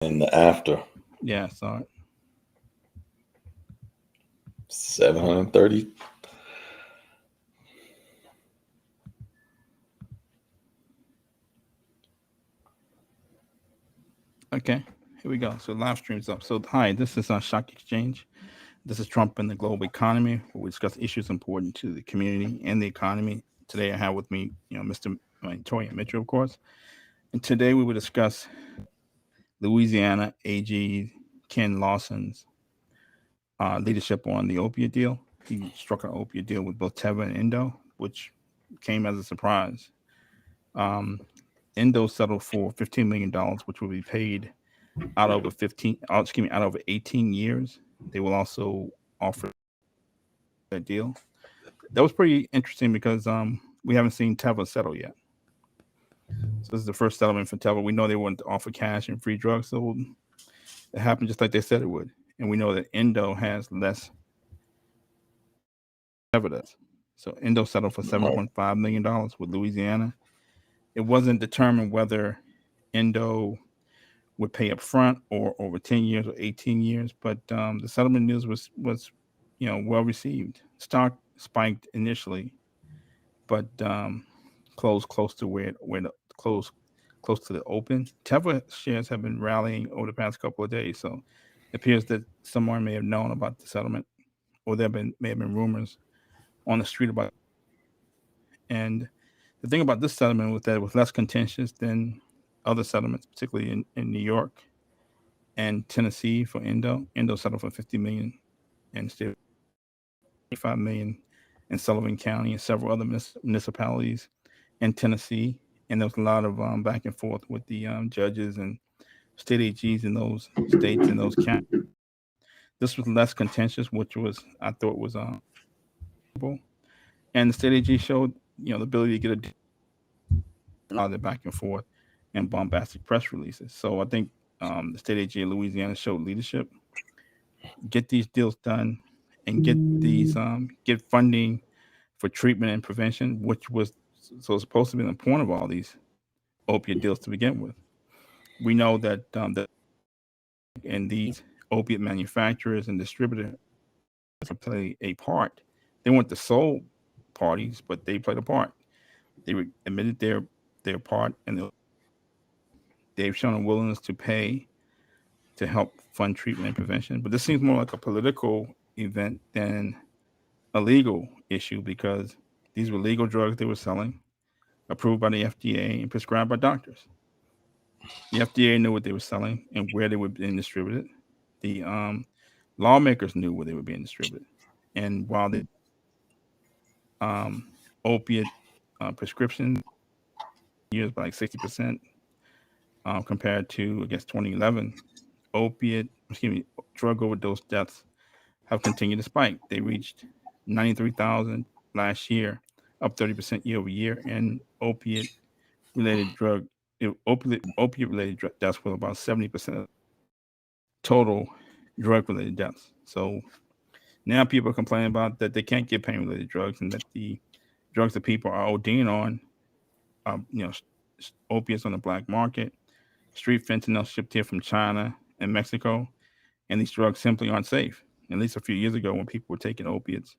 And the after Yeah, I saw it. 730. Okay, here we go. So live stream's up. So hi, this is Shock Exchange. This is Trump and the global economy, where we discuss issues important to the community and the economy. Today I have with me, Mr. Toya Mitchell, of course. And today we will discuss Louisiana AG Ken Lawson's leadership on the opiate deal. He struck an opiate deal with both Teva and Indo, which came as a surprise. Um, Indo settled for $15 million, which will be paid out over 18 years. They will also offer that deal. That was pretty interesting because we haven't seen Teva settle yet. So this is the first settlement for Teva. We know they want to offer cash and free drugs, so it happened just like they said it would. And we know that Indo has less Teva does. So Indo settled for Right. $7.5 million with Louisiana. It wasn't determined whether Indo would pay up front or over 10 years or 18 years, but the settlement news was well received. Stock spiked initially, but closed close to where the close to the open. Teva shares have been rallying over the past couple of days, so it appears that someone may have known about the settlement, or may have been rumors on the street about it. And the thing about this settlement was that it was less contentious than other settlements, particularly in New York and Tennessee for Indo. Indo settled for 50 million in the state of 5 million in Sullivan County and several other municipalities in Tennessee. And there was a lot of back and forth with the judges and state AGs in those states and those counties. This was less contentious, which was I thought was and the state AG showed the ability to get a lot of the back and forth and bombastic press releases. So I think the state AG of Louisiana showed leadership, get these deals done, and get funding for treatment and prevention, which was supposed to be the point of all these opiate deals to begin with. We know that and these opiate manufacturers and distributors play a part. They weren't the sole parties, but they played a part. Admitted their part, and they've shown a willingness to pay to help fund treatment and prevention. But this seems more like a political event than a legal issue because these were legal drugs they were selling, approved by the FDA and prescribed by doctors. The FDA knew what they were selling and where they were being distributed. The lawmakers knew where they were being distributed. And while the um, opiate prescriptions used by like 60% compared to, I guess, 2011, drug overdose deaths have continued to spike. They reached 93,000 last year, up 30% year over year, and related drug opiate related deaths were about 70% of total drug related deaths. So now people are complaining about that they can't get pain related drugs and that the drugs that people are ODing on, are, opiates on the black market, street fentanyl shipped here from China and Mexico, and these drugs simply aren't safe. At least a few years ago, when people were taking opiates,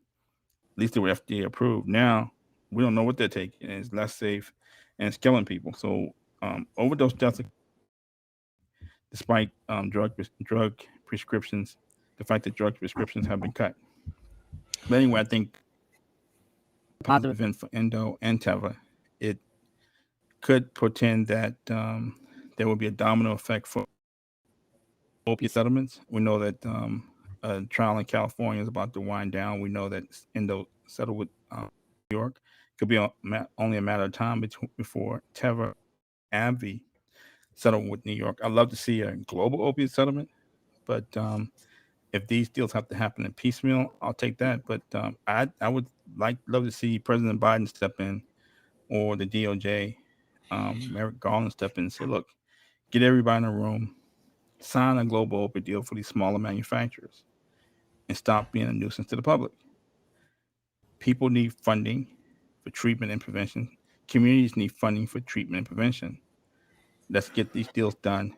at least they were FDA approved. Now we don't know what they're taking, and it's less safe, and it's killing people. So overdose deaths, despite drug prescriptions, the fact that drug prescriptions have been cut. But anyway, I think positive event for Endo and Teva. It could portend that there will be a domino effect for opiate settlements. We know that a trial in California is about to wind down. We know that Endo settled with New York. Could be only a matter of time before Teva, AbbVie settle with New York. I'd love to see a global opiate settlement, but if these deals have to happen in piecemeal, I'll take that. But I would love to see President Biden step in or the DOJ, Merrick Garland step in and say, look, get everybody in a room, sign a global opiate deal for these smaller manufacturers, and stop being a nuisance to the public. People need funding for treatment and prevention. Communities need funding for treatment and prevention. Let's get these deals done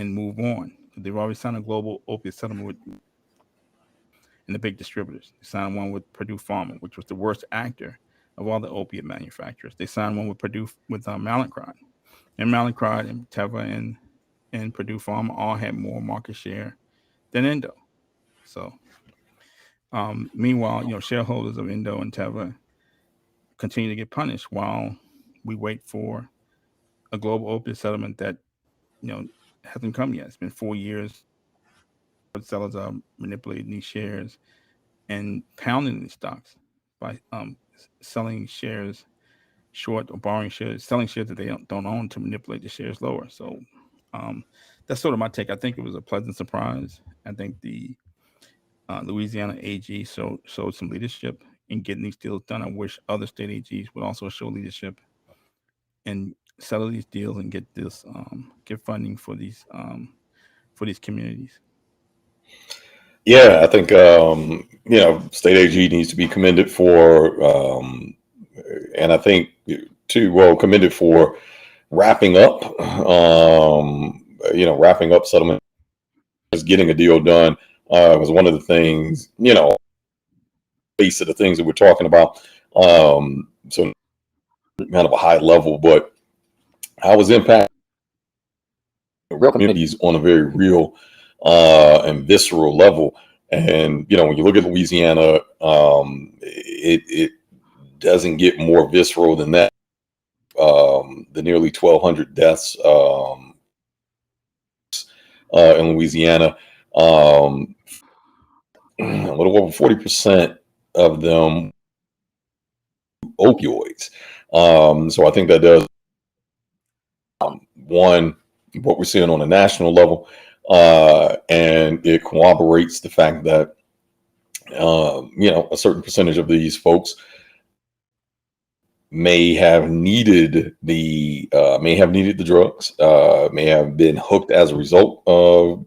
and move on. They've already signed a global opiate settlement with and the big distributors. They signed one with Purdue Pharma, which was the worst actor of all the opiate manufacturers. They signed one with Purdue with Mallinckrodt, and Mallinckrodt and Teva and Purdue Pharma all had more market share than Endo. So, meanwhile, shareholders of Endo and Teva continue to get punished while we wait for a global opiate settlement that you know hasn't come yet. It's been 4 years. Sellers are manipulating these shares and pounding these stocks by selling shares short or borrowing shares, selling shares that they don't own to manipulate the shares lower. So that's sort of my take. I think it was a pleasant surprise. I think the Louisiana AG showed some leadership in getting these deals done. I wish other state AGs would also show leadership and settle these deals and get funding for these communities. Yeah, I think state AG needs to be commended for, and I think too well commended for wrapping up, wrapping up settlement, just getting a deal done. Was one of the things, base of the things that we're talking about. So kind of a high level, but how was impact real communities on a very real and visceral level. And when you look at Louisiana, it doesn't get more visceral than that. The nearly 1,200 deaths in Louisiana, a little over 40% of them opioids. So I think that does one what we're seeing on a national level, and it corroborates the fact that a certain percentage of these folks may have needed the drugs, may have been hooked as a result of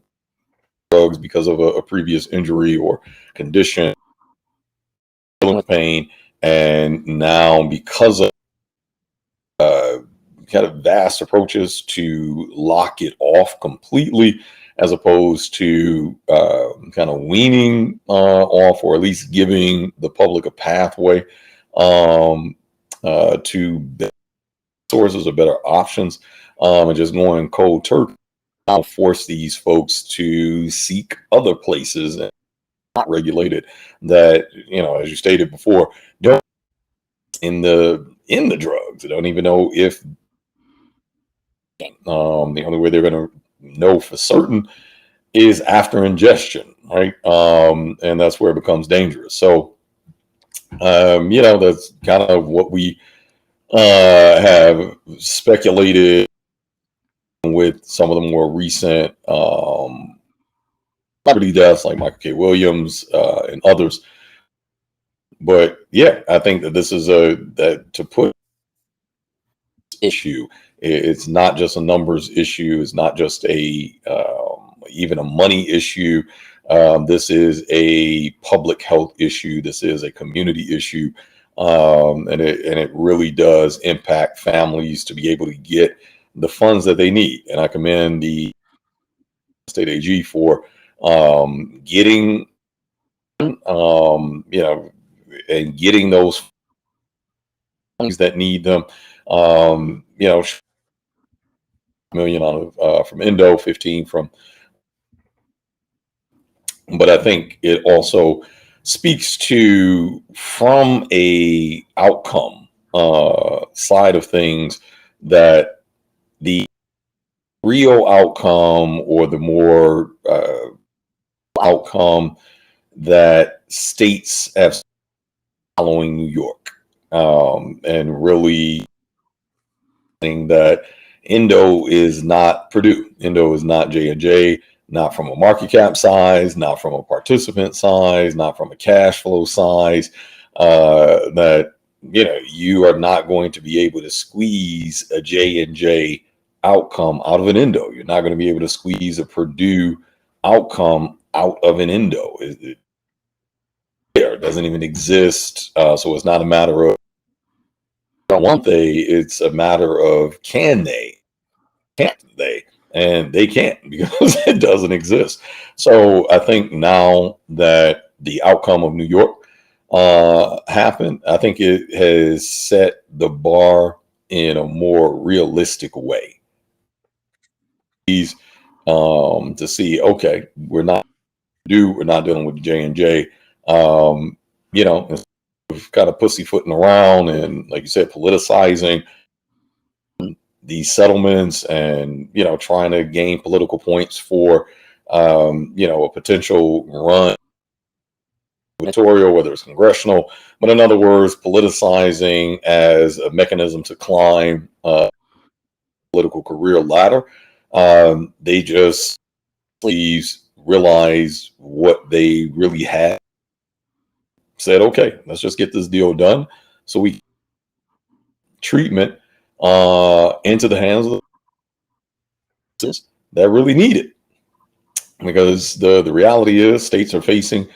drugs because of a previous injury or condition, pain, and now because of kind of vast approaches to lock it off completely, as opposed to kind of weaning off, or at least giving the public a pathway to better sources or better options, and just going cold turkey. I'll force these folks to seek other places and not regulated that, as you stated before, don't in the drugs. They don't even know if the only way they're going to know for certain is after ingestion, right? And that's where it becomes dangerous. So, that's kind of what we have speculated with some of the more recent celebrity deaths like Michael K. Williams and others. But yeah, I think that this is that to put issue. It's not just a numbers issue. It's not just even a money issue. This is a public health issue. This is a community issue, and it really does impact families to be able to get the funds that they need. And I commend the state AG for getting and getting those funds that need them. Million out of from Endo, 15 from. But I think it also speaks to, from a outcome side of things, that the real outcome, or the more outcome that states have following New York, and really saying that Endo is not Purdue, Endo is not J&J, not from a market cap size, not from a participant size, not from a cash flow size, that you are not going to be able to squeeze a J&J outcome out of an Endo. You're not going to be able to squeeze a Purdue outcome out of an Endo. It doesn't even exist. So it's not a matter of want they, it's a matter of can't they? and they can't because it doesn't exist. So I think now that the outcome of New York happened, I think it has set the bar in a more realistic way. He's to see, okay, we're not dealing with J&J. You know, we've got a pussyfooting around and, like you said, politicizing these settlements and, you know, trying to gain political points for, you know, a potential run, gubernatorial, whether it's congressional, but in other words, politicizing as a mechanism to climb a political career ladder. They just realize what they really had, said, okay, let's just get this deal done so we treatment into the hands of the that really need it. Because the reality is states are facing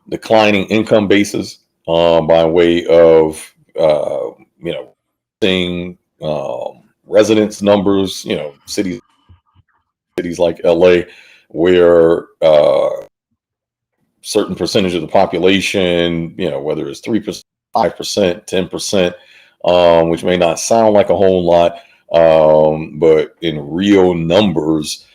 declining income bases by way of you know, seeing residence numbers, you know, cities like LA where certain percentage of the population, you know, whether it's 3%, 5%, 10%, which may not sound like a whole lot, but in real numbers,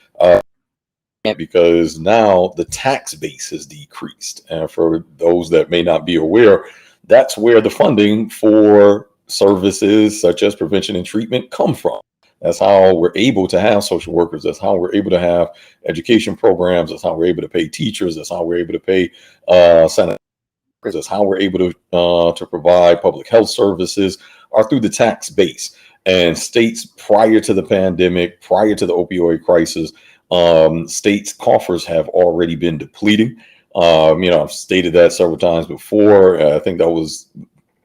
because now the tax base has decreased. And for those that may not be aware, that's where the funding for services such as prevention and treatment come from. That's how we're able to have social workers. That's how we're able to have education programs. That's how we're able to pay teachers. That's how we're able to pay sanitary workers. That's how we're able to provide public health services are through the tax base. And states prior to the pandemic, prior to the opioid crisis, states' coffers have already been depleting. You know, I've stated that several times before. I think that was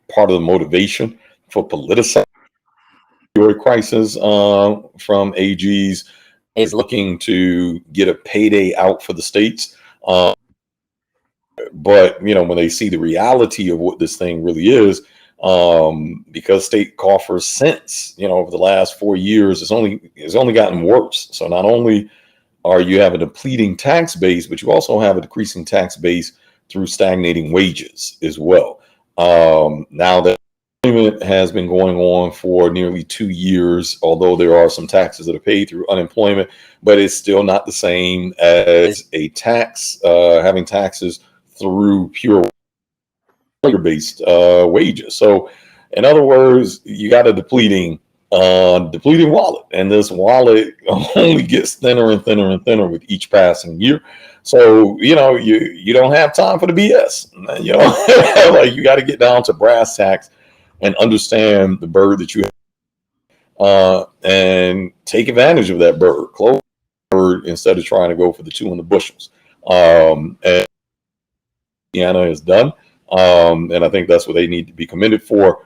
part of the motivation for politicizing opioid crisis from AGs is looking to get a payday out for the states. But you know, when they see the reality of what this thing really is, because state coffers since, you know, over the last 4 years, it's only gotten worse. So not only are you have a depleting tax base, but you also have a decreasing tax base through stagnating wages as well. Now that unemployment has been going on for nearly 2 years, although there are some taxes that are paid through unemployment, but it's still not the same as a tax, having taxes through pure labor-based wages. So in other words, you got a depleting wallet, and this wallet only gets thinner and thinner and thinner with each passing year. So you know, you don't have time for the BS. You know, like you got to get down to brass tacks and understand the bird that you have, and take advantage of that bird. Close the bird instead of trying to go for the two in the bushels. And Louisiana is done, and I think that's what they need to be commended for.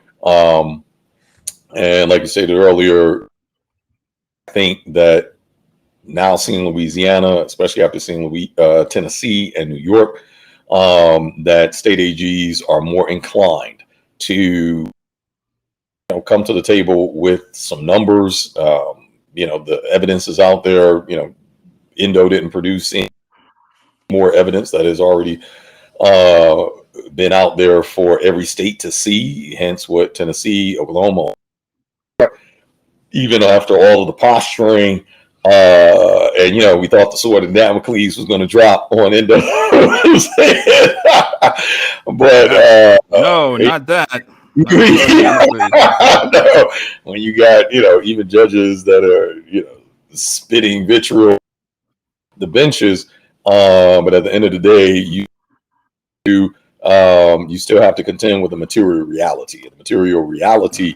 And like you stated earlier, I think that now seeing Louisiana, especially after seeing Tennessee and New York, that state AGs are more inclined to, you know, come to the table with some numbers. You know, the evidence is out there. You know, Indo didn't produce any more evidence that has already been out there for every state to see. Hence, what Tennessee, Oklahoma, even after all of the posturing, and you know, we thought the sword of Damocles was going to drop on Indo. But no, not that. No, when you got, you know, even judges that are, you know, spitting vitriol the benches, but at the end of the day, you still have to contend with the material reality. And the material reality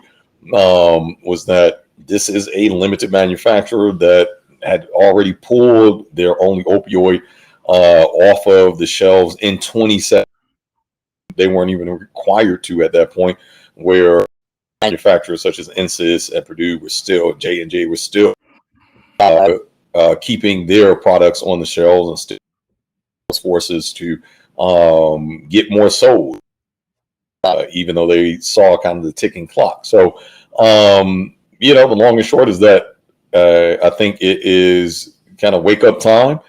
was that this is a limited manufacturer that had already pulled their only opioid off of the shelves in 2017. They weren't even required to at that point, where manufacturers such as Insys and Purdue were still, J&J was still keeping their products on the shelves and still forces to get more sold, even though they saw kind of the ticking clock. So, you know, the long and short is that I think it is kind of wake up time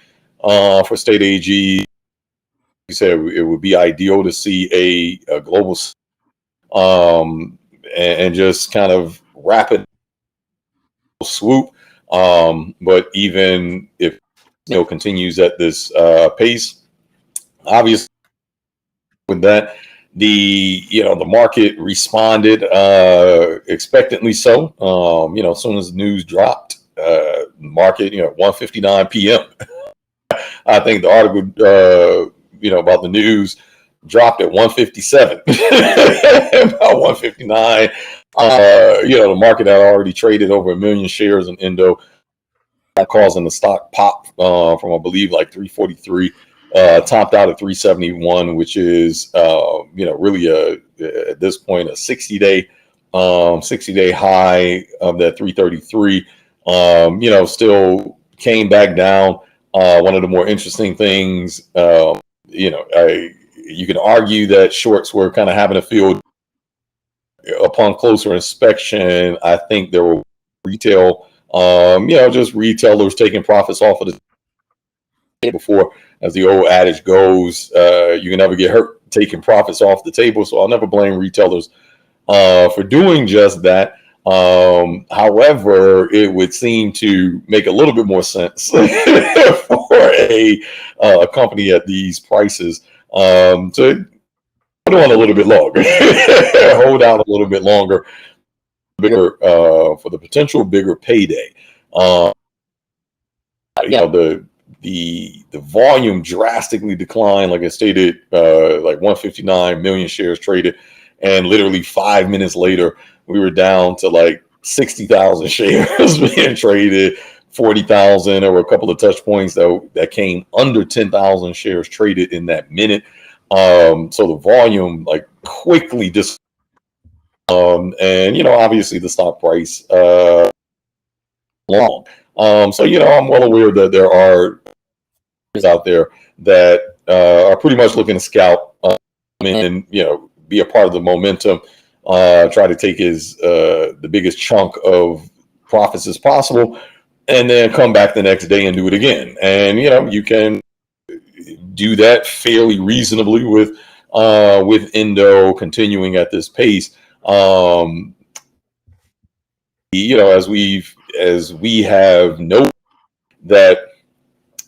for state AG. You said it would be ideal to see a global and just kind of rapid swoop. But even if continues at this pace, obviously with that, the market responded expectantly so. As soon as the news dropped, market 1:59 p.m. I think the article about the news dropped at 1:57. About 1:59. The market had already traded over 1 million shares in Indo, causing the stock pop from I believe like 343, topped out at 371, which is really at this point a 60-day high of that 333. Still came back down. One of the more interesting things, you can argue that shorts were kind of having a field. Upon closer inspection, I think there were retail, just retailers taking profits off of the before, as the old adage goes, you can never get hurt taking profits off the table. So I'll never blame retailers for doing just that. However, it would seem to make a little bit more sense for a company at these prices to hold on a little bit longer, hold out a little bit longer, bigger for the potential bigger payday. The volume drastically declined, like I stated, like 159 million shares traded, and literally 5 minutes later, we were down to like 60,000 shares being traded, 40,000. There were a couple of touch points that came under 10,000 shares traded in that minute. So the volume like quickly just, and obviously the stock price long. So I'm well aware that there are out there that are pretty much looking to scalp and be a part of the momentum, try to take the biggest chunk of profits as possible, and then come back the next day and do it again. And you can do that fairly reasonably with Indo continuing at this pace. As we have noted that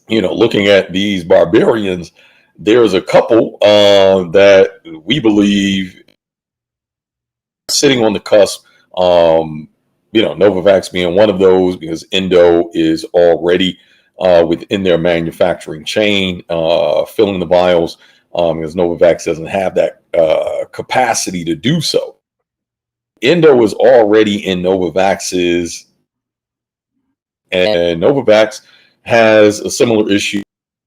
looking at these barbarians, there's a couple that we believe sitting on the cusp. Novavax being one of those, because Indo is already within their manufacturing chain, filling the vials, because Novavax doesn't have that capacity to do so. Indo is already in Novavax's, and Novavax has a similar issue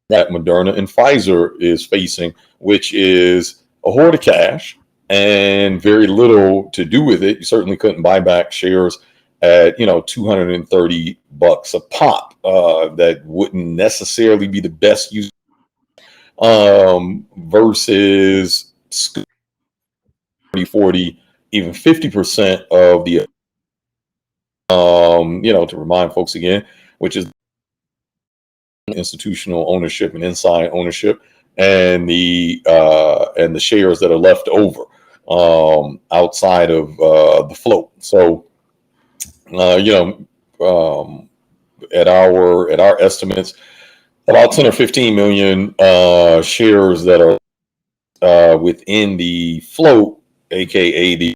that Moderna and Pfizer is facing, which is a hoard of cash and very little to do with it. You certainly couldn't buy back shares at $230 a pop. That wouldn't necessarily be the best use versus 40, even 50% of the to remind folks again, which is institutional ownership and inside ownership, and the shares that are left over outside of the float. So at our estimates, about 10 or 15 million shares that are within the float, aka the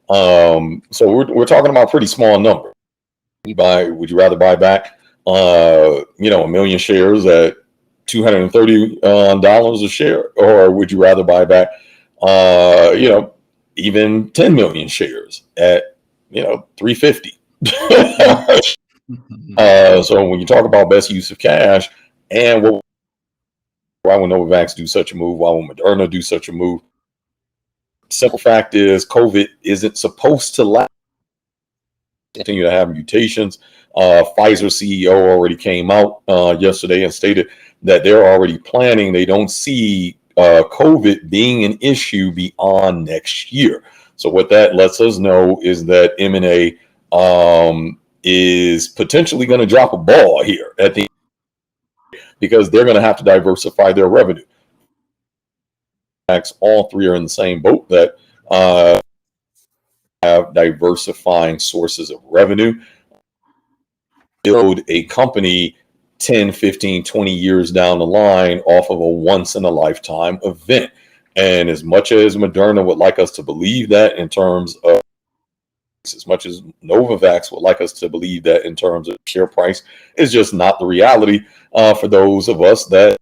so we're talking about a pretty small number. Would you rather buy back 1 million shares at $230 a share, or would you rather buy back even 10 million shares at $350? So when you talk about best use of cash, and why would Novavax do such a move? Why would Moderna do such a move? Simple fact is, COVID isn't supposed to last. Continue to have mutations. Pfizer CEO already came out yesterday and stated that they're already planning. They don't see COVID being an issue beyond next year. So what that lets us know is that M&A is potentially going to drop a ball here at the because they're going to have to diversify their revenue. All three are in the same boat that have diversifying sources of revenue. Build a company 10, 15, 20 years down the line off of a once in a lifetime event. And as much as Moderna would like us to believe that in terms of, as much as Novavax would like us to believe that in terms of share price, is just not the reality for those of us that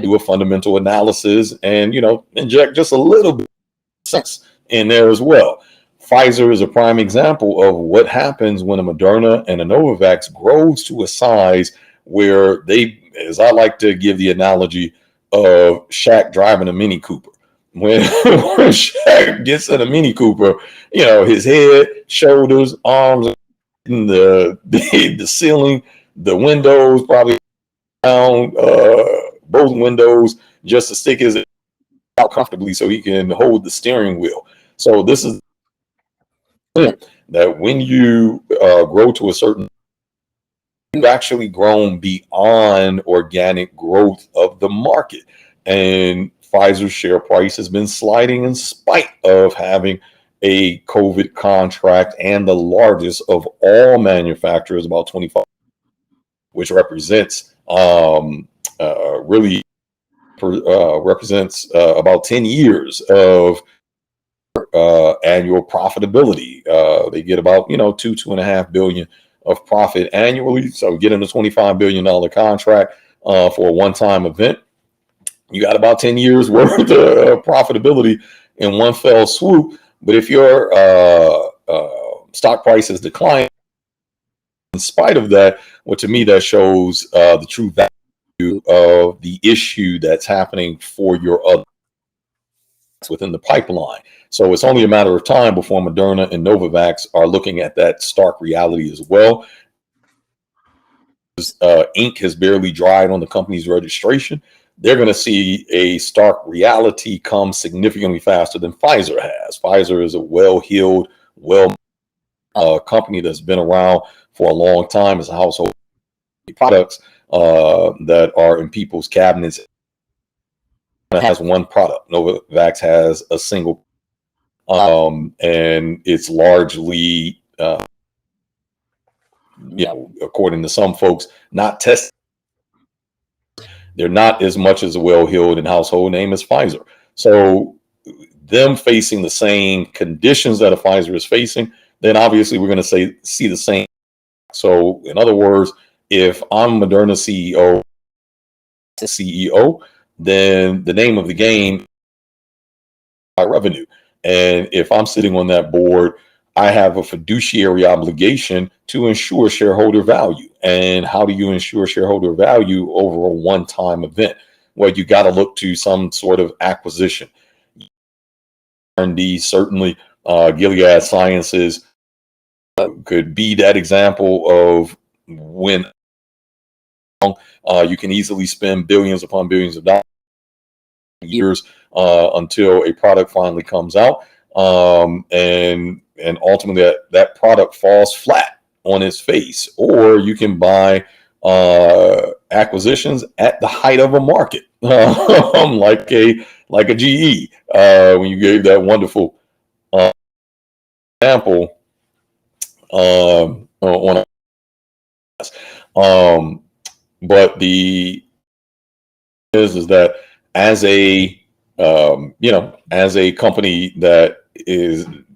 do a fundamental analysis and, inject just a little bit of sense in there as well. Pfizer is a prime example of what happens when a Moderna and a Novavax grows to a size where they, as I like to give the analogy of Shaq driving a Mini Cooper. When Shaq gets in a Mini Cooper, his head, shoulders, arms, the ceiling, the windows, probably down both windows, just to stick his out comfortably so he can hold the steering wheel. So this is that when you grow to a certain, you've actually grown beyond organic growth of the market. And Pfizer's share price has been sliding in spite of having a COVID contract and the largest of all manufacturers, about 25, which represents really represents about 10 years of annual profitability. They get about $2.5 billion of profit annually. So getting a $25 billion contract for a one-time event, you got about 10 years worth of profitability in one fell swoop. But if your stock price is declining in spite of that, well, to me that shows the true value of the issue that's happening for your other within the pipeline. So it's only a matter of time before Moderna and Novavax are looking at that stark reality as well. Ink has barely dried on the company's registration. They're going to see a stark reality come significantly faster than Pfizer has. Pfizer is a well-heeled, company that's been around for a long time as a household products that are in people's cabinets. It has one product. Novavax has a single, and it's largely, according to some folks, not tested. They're not as much as a well-heeled and household name as Pfizer. So them facing the same conditions that a Pfizer is facing, then obviously we're going to see the same. So in other words, if I'm Moderna CEO, then the name of the game is revenue. And if I'm sitting on that board, I have a fiduciary obligation to ensure shareholder value. And how do you ensure shareholder value over a one-time event? Well, you got to look to some sort of acquisition. R&D, certainly, Gilead Sciences could be that example of when you can easily spend billions upon billions of dollars years until a product finally comes out, and ultimately that product falls flat on its face. Or you can buy acquisitions at the height of a market, like a GE. When you gave that wonderful example on but the is that as a as a company that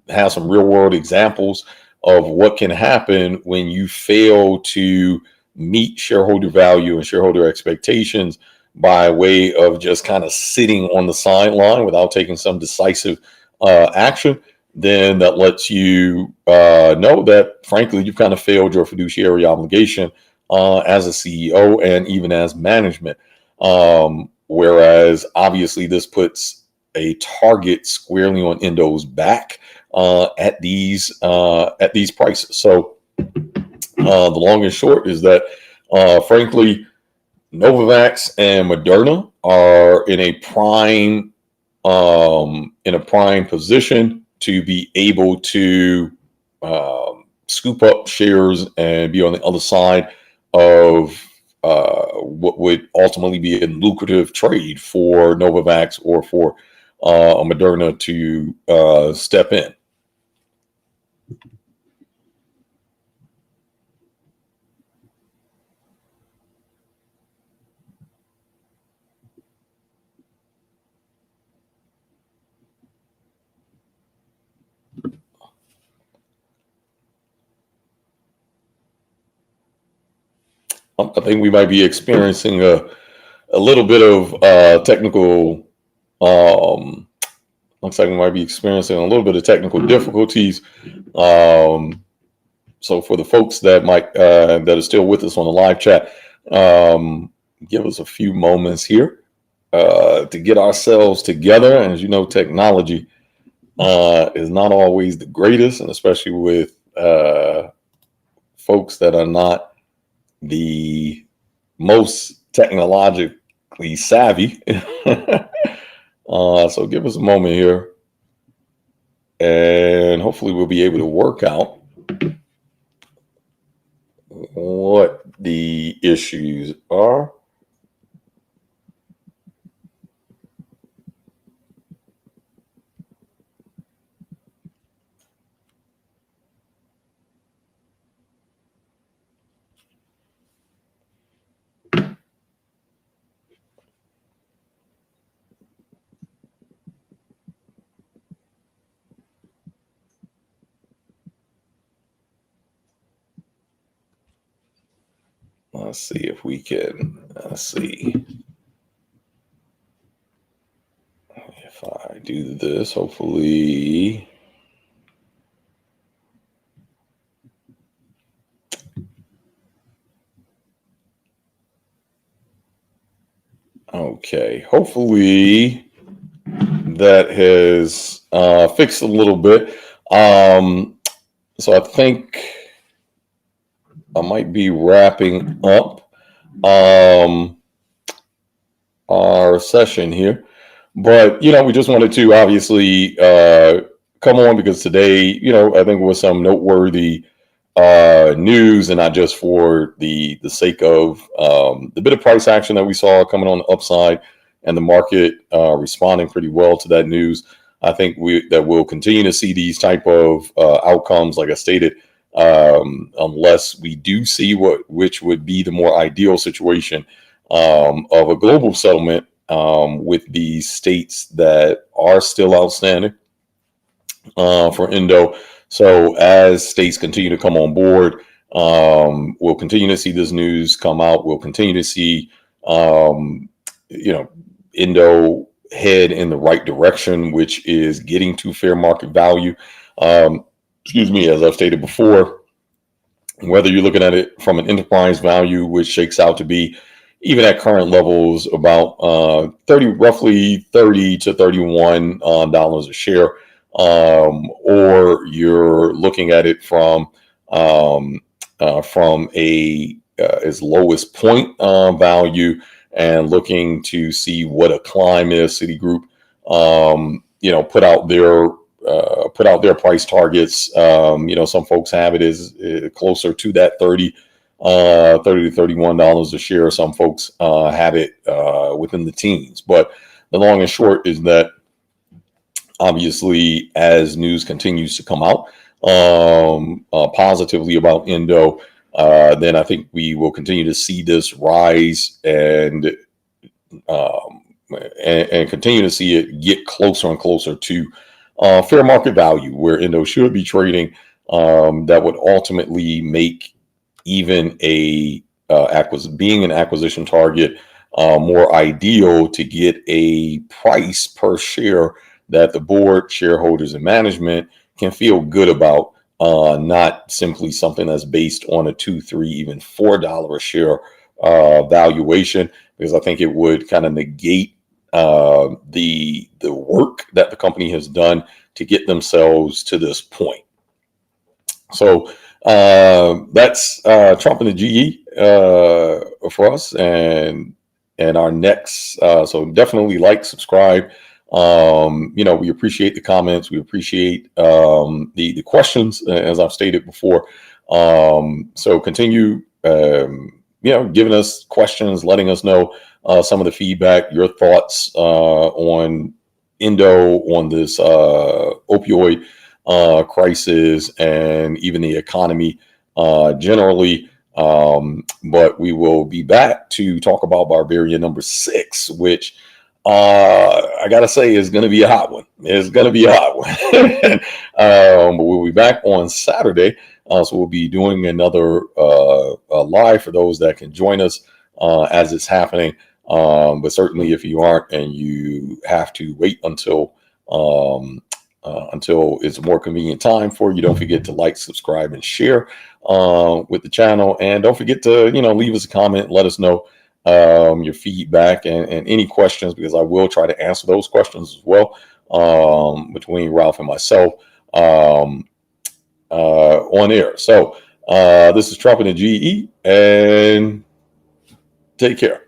has some real world examples of what can happen when you fail to meet shareholder value and shareholder expectations by way of just kind of sitting on the sideline without taking some decisive action, then that lets you know that, frankly, you've kind of failed your fiduciary obligation as a CEO and even as management. Whereas obviously this puts a target squarely on Endo's back at these prices. So the long and short is that, frankly, Novavax and Moderna are in a prime position to be able to scoop up shares and be on the other side of what would ultimately be a lucrative trade for Novavax or for Moderna to step in. I think we might be experiencing a little bit of technical. Looks like we might be experiencing a little bit of technical difficulties. So for the folks that might that are still with us on the live chat, give us a few moments here to get ourselves together. And as you know, technology is not always the greatest, and especially with folks that are not the most technologically savvy. So give us a moment here, and hopefully we'll be able to work out what the issues are. Let's see if we can see if I do this. Hopefully, okay. Hopefully that has fixed a little bit. So I think I might be wrapping up our session here. But, we just wanted to obviously come on because today, I think was some noteworthy news, and not just for the sake of the bit of price action that we saw coming on the upside and the market responding pretty well to that news. I think we'll continue to see these type of outcomes, like I stated, unless we do see which would be the more ideal situation of a global settlement with the states that are still outstanding for Indo. So as states continue to come on board, we'll continue to see this news come out. We'll continue to see, Indo head in the right direction, which is getting to fair market value. Excuse me, as I've stated before, whether you're looking at it from an enterprise value, which shakes out to be, even at current levels, about roughly $30 to $31 a share, or you're looking at it from a as lowest point value, and looking to see what a climb is. Citigroup, put out their price targets. Some folks have it as closer to that $30 to $31 a share. Some folks have it within the teens. But the long and short is that obviously, as news continues to come out positively about Indo, then I think we will continue to see this rise and continue to see it get closer and closer to fair market value, where Indo should be trading. That would ultimately make even being an acquisition target more ideal, to get a price per share that the board, shareholders, and management can feel good about, not simply something that's based on a $2, $3, even $4 a share valuation, because I think it would kind of negate the work that the company has done to get themselves to this point. So that's Trump and the GE for us, and our next. So definitely like, subscribe, We appreciate the comments. We appreciate the questions, as I've stated before. So continue, giving us questions, letting us know some of the feedback, your thoughts on endo, on this opioid crisis, and even the economy generally. But we will be back to talk about Barbarian number 6, which I gotta say is going to be a hot one. It's going to be a hot one. But we'll be back on Saturday. So we'll be doing another live for those that can join us as it's happening. But certainly, if you aren't and you have to wait until it's a more convenient time for you, don't forget to like, subscribe, and share with the channel. And don't forget to leave us a comment, let us know your feedback and any questions, because I will try to answer those questions as well between Ralph and myself on air. So this is Trump and the GE, and take care.